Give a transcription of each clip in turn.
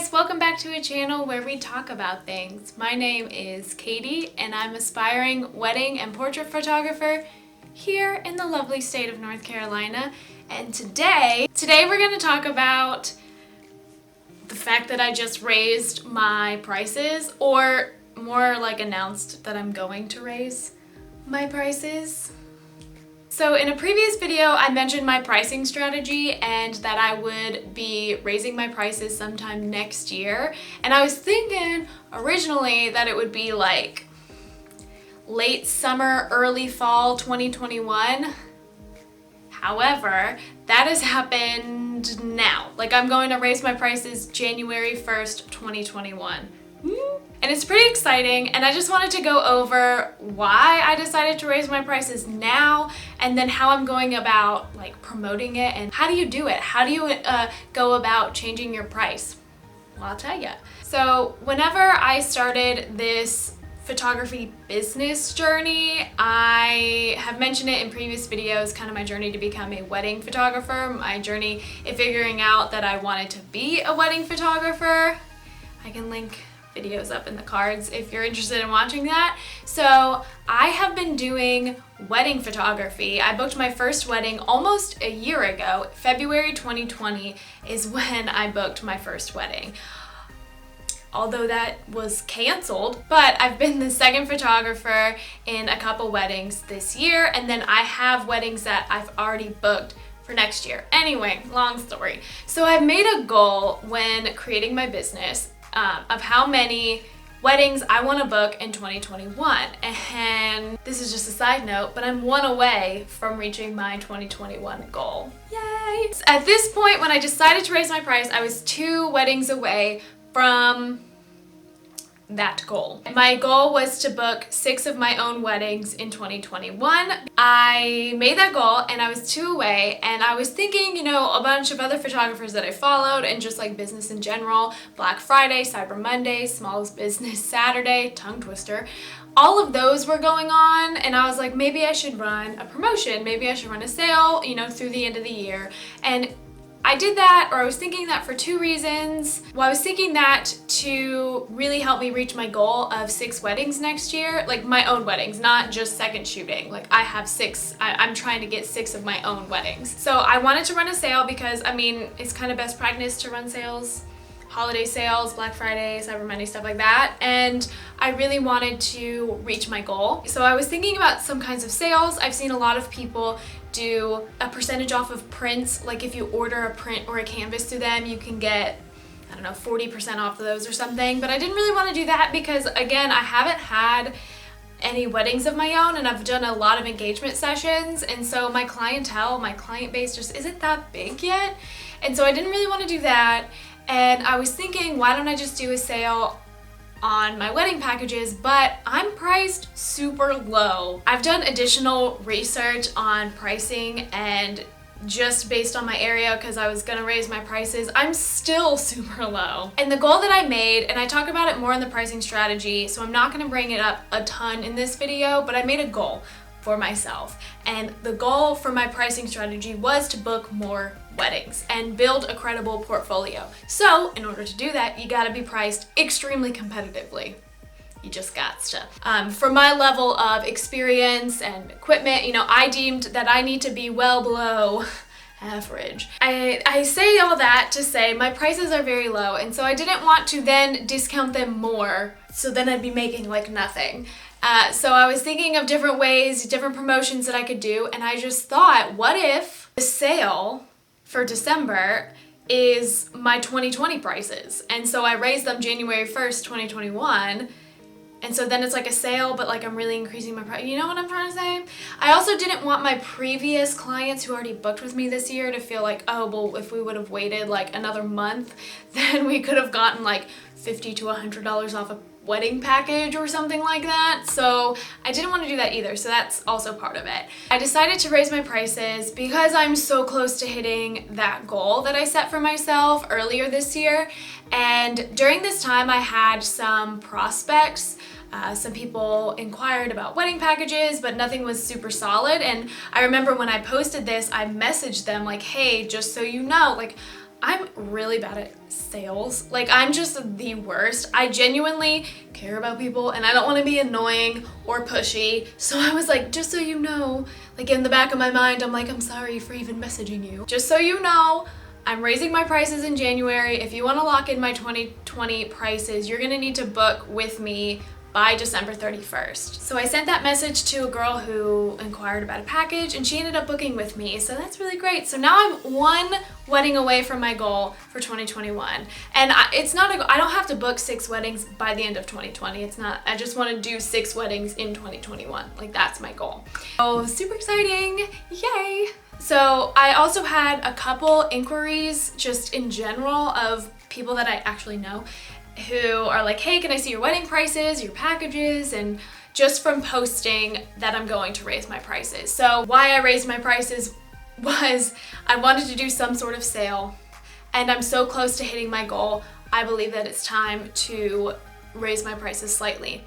guys, welcome back to a channel where we talk about things. My name is Katie and I'm aspiring wedding and portrait photographer here in the lovely state of North Carolina. And today we're going to talk about the fact that I just raised my prices, or more like announced that I'm going to raise my prices. So in a previous video, I mentioned my pricing strategy and that I would be raising my prices sometime next year. And I was thinking originally that it would be like late summer, early fall 2021. However, that has happened now. Like, I'm going to raise my prices January 1st, 2021. And it's pretty exciting, and I just wanted to go over why I decided to raise my prices now, and then how I'm going about like promoting it, and how do you do it? How do you go about changing your price? Well, I'll tell you. So whenever I started this photography business journey, I have mentioned it in previous videos, kind of my journey to become a wedding photographer, my journey in figuring out that I wanted to be a wedding photographer. I can link videos up in the cards if you're interested in watching that. So I have been doing wedding photography. I booked my first wedding almost a year ago. February 2020 is when I booked my first wedding. Although that was canceled, but I've been the second photographer in a couple weddings this year, and then I have weddings that I've already booked for next year. Anyway, long story. So I've made a goal when creating my business of how many weddings I want to book in 2021. And this is just a side note, but I'm one away from reaching my 2021 goal. Yay! At this point, when I decided to raise my price, I was 2 weddings away from that goal. My goal was to book 6 of my own weddings in 2021. I made that goal and I was 2 away, and I was thinking, you know, a bunch of other photographers that I followed and just like business in general, Black Friday, Cyber Monday, Smallest Business Saturday, tongue twister, all of those were going on, and I was like, maybe I should run a promotion, maybe I should run a sale, you know, through the end of the year. And I did that, or I was thinking that for 2 reasons. Well, I was thinking that to really help me reach my goal of 6 weddings next year, like my own weddings, not just second shooting. Like I have 6, I'm trying to get 6 of my own weddings. So I wanted to run a sale because, I mean, it's kind of best practice to run sales, holiday sales, Black Friday, Cyber Monday, stuff like that. And I really wanted to reach my goal. So I was thinking about some kinds of sales. I've seen a lot of people do a percentage off of prints. Like if you order a print or a canvas through them, you can get, I don't know, 40% off of those or something. But I didn't really want to do that because, again, I haven't had any weddings of my own, and I've done a lot of engagement sessions, and so my clientele, my client base just isn't that big yet. And so I didn't really want to do that. And I was thinking, why don't I just do a sale on my wedding packages? But I'm priced super low. I've done additional research on pricing, and just based on my area, because I was gonna raise my prices, I'm still super low. And the goal that I made, and I talk about it more in the pricing strategy, so I'm not gonna bring it up a ton in this video, but I made a goal for myself. And the goal for my pricing strategy was to book more weddings and build a credible portfolio. So in order to do that, you gotta be priced extremely competitively. You just got to. For my level of experience and equipment, you know, I deemed that I need to be well below average. I say all that to say my prices are very low, and so I didn't want to then discount them more, so then I'd be making like nothing. So I was thinking of different ways, different promotions that I could do, and I just thought, what if the sale for December is my 2020 prices? And so I raised them January 1st, 2021. And so then it's like a sale, but like I'm really increasing my price. You know what I'm trying to say? I also didn't want my previous clients who already booked with me this year to feel like, oh, well, if we would have waited like another month, then we could have gotten like $50 to $100 off a wedding package or something like that. So I didn't want to do that either. So that's also part of it. I decided to raise my prices because I'm so close to hitting that goal that I set for myself earlier this year. And during this time, I had some prospects. Some people inquired about wedding packages, but nothing was super solid. And I remember when I posted this, I messaged them like, hey, just so you know, like I'm really bad at sales. Like, I'm just the worst. I genuinely care about people and I don't want to be annoying or pushy. So I was like, just so you know, like in the back of my mind, I'm like, I'm sorry for even messaging you. Just so you know, I'm raising my prices in January. If you want to lock in my 2020 prices, you're gonna need to book with me by December 31st. So I sent that message to a girl who inquired about a package and she ended up booking with me. So that's really great. So now I'm one wedding away from my goal for 2021. And it's not I don't have to book 6 weddings by the end of 2020. It's not, I just want to do 6 weddings in 2021. Like, that's my goal. Oh, super exciting. Yay. So I also had a couple inquiries just in general of people that I actually know who are like, hey, can I see your wedding prices, your packages, and just from posting that I'm going to raise my prices. So why I raised my prices was I wanted to do some sort of sale, and I'm so close to hitting my goal, I believe that it's time to raise my prices slightly.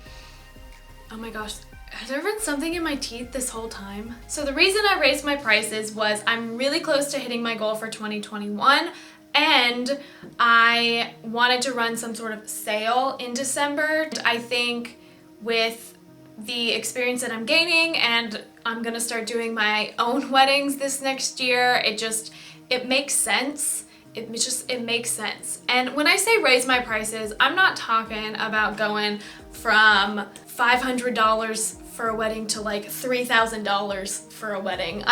Oh my gosh, has there been something in my teeth this whole time? So the reason I raised my prices was I'm really close to hitting my goal for 2021, and I wanted to run some sort of sale in December. I think with the experience that I'm gaining, and I'm gonna start doing my own weddings this next year, it makes sense. It makes sense. And when I say raise my prices, I'm not talking about going from $500 for a wedding to like $3,000 for a wedding.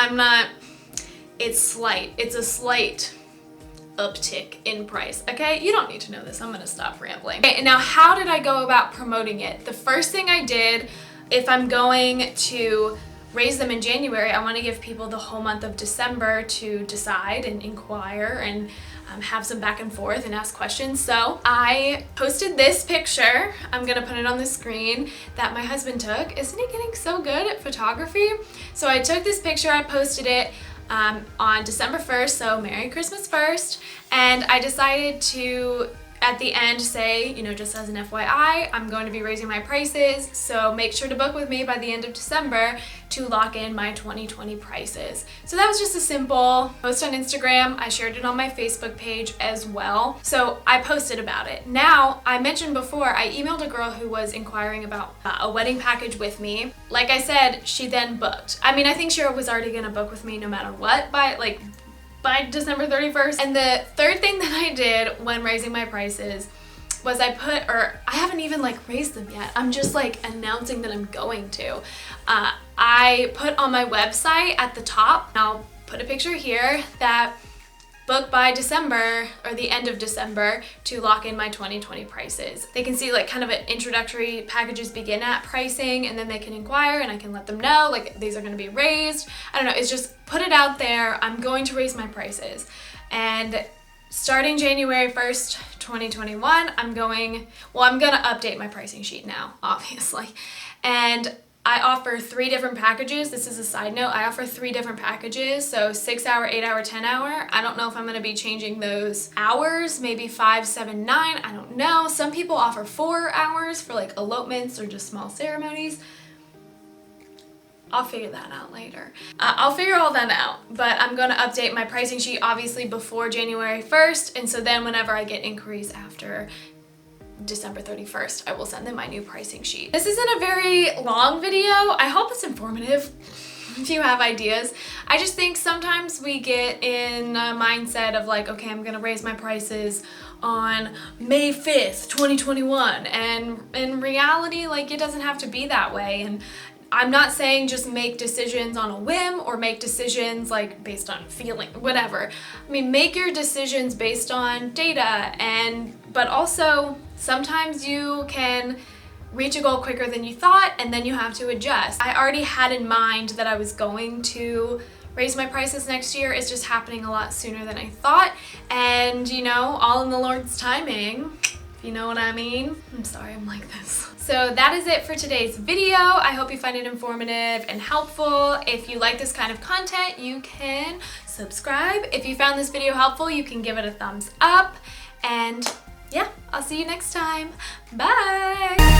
It's slight. It's a slight uptick in price, okay? You don't need to know this. I'm gonna stop rambling. Okay, now how did I go about promoting it? The first thing I did, if I'm going to raise them in January, I want to give people the whole month of December to decide and inquire and have some back and forth and ask questions. So I posted this picture. I'm gonna put it on the screen that my husband took. Isn't he getting so good at photography? So I took this picture, I posted it on December 1st, so Merry Christmas 1st, and I decided to at the end say, you know, just as an FYI, I'm going to be raising my prices, so make sure to book with me by the end of December to lock in my 2020 prices. So that was just a simple post on Instagram. I shared it on my Facebook page as well. So I posted about it. Now, I mentioned before, I emailed a girl who was inquiring about a wedding package with me. Like I said, she then booked. I mean, I think she was already gonna book with me no matter what by December 31st. And the third thing that I did when raising my prices was I haven't even raised them yet. I'm just announcing that I'm going to. I put on my website at the top, and I'll put a picture here, that book by December or the end of December to lock in my 2020 prices. They can see kind of an introductory packages begin at pricing, and then they can inquire and I can let them know these are going to be raised. I don't know, it's just put it out there. I'm going to raise my prices. And starting January 1st, 2021, I'm gonna update my pricing sheet now, obviously. And I offer 3 different packages. This is a side note. I offer 3 different packages. So 6-hour, 8-hour, 10-hour. I don't know if I'm gonna be changing those hours, maybe 5, 7, 9, I don't know. Some people offer 4 hours for elopements or just small ceremonies. I'll figure that out later. I'll figure all that out, but I'm gonna update my pricing sheet obviously before January 1st, and so then whenever I get inquiries after December 31st, I will send them my new pricing sheet. This isn't a very long video. I hope it's informative if you have ideas. I just think sometimes we get in a mindset of okay, I'm gonna raise my prices on May 5th, 2021. And in reality, it doesn't have to be that way. And I'm not saying just make decisions on a whim or make decisions based on feeling, whatever. I mean, make your decisions based on data, but also sometimes you can reach a goal quicker than you thought, and then you have to adjust. I already had in mind that I was going to raise my prices next year. It's just happening a lot sooner than I thought, and all in the Lord's timing, if you know what I mean. I'm sorry I'm like this. So that is it for today's video. I hope you find it informative and helpful. If you like this kind of content, you can subscribe. If you found this video helpful, you can give it a thumbs up. And yeah, I'll see you next time. Bye!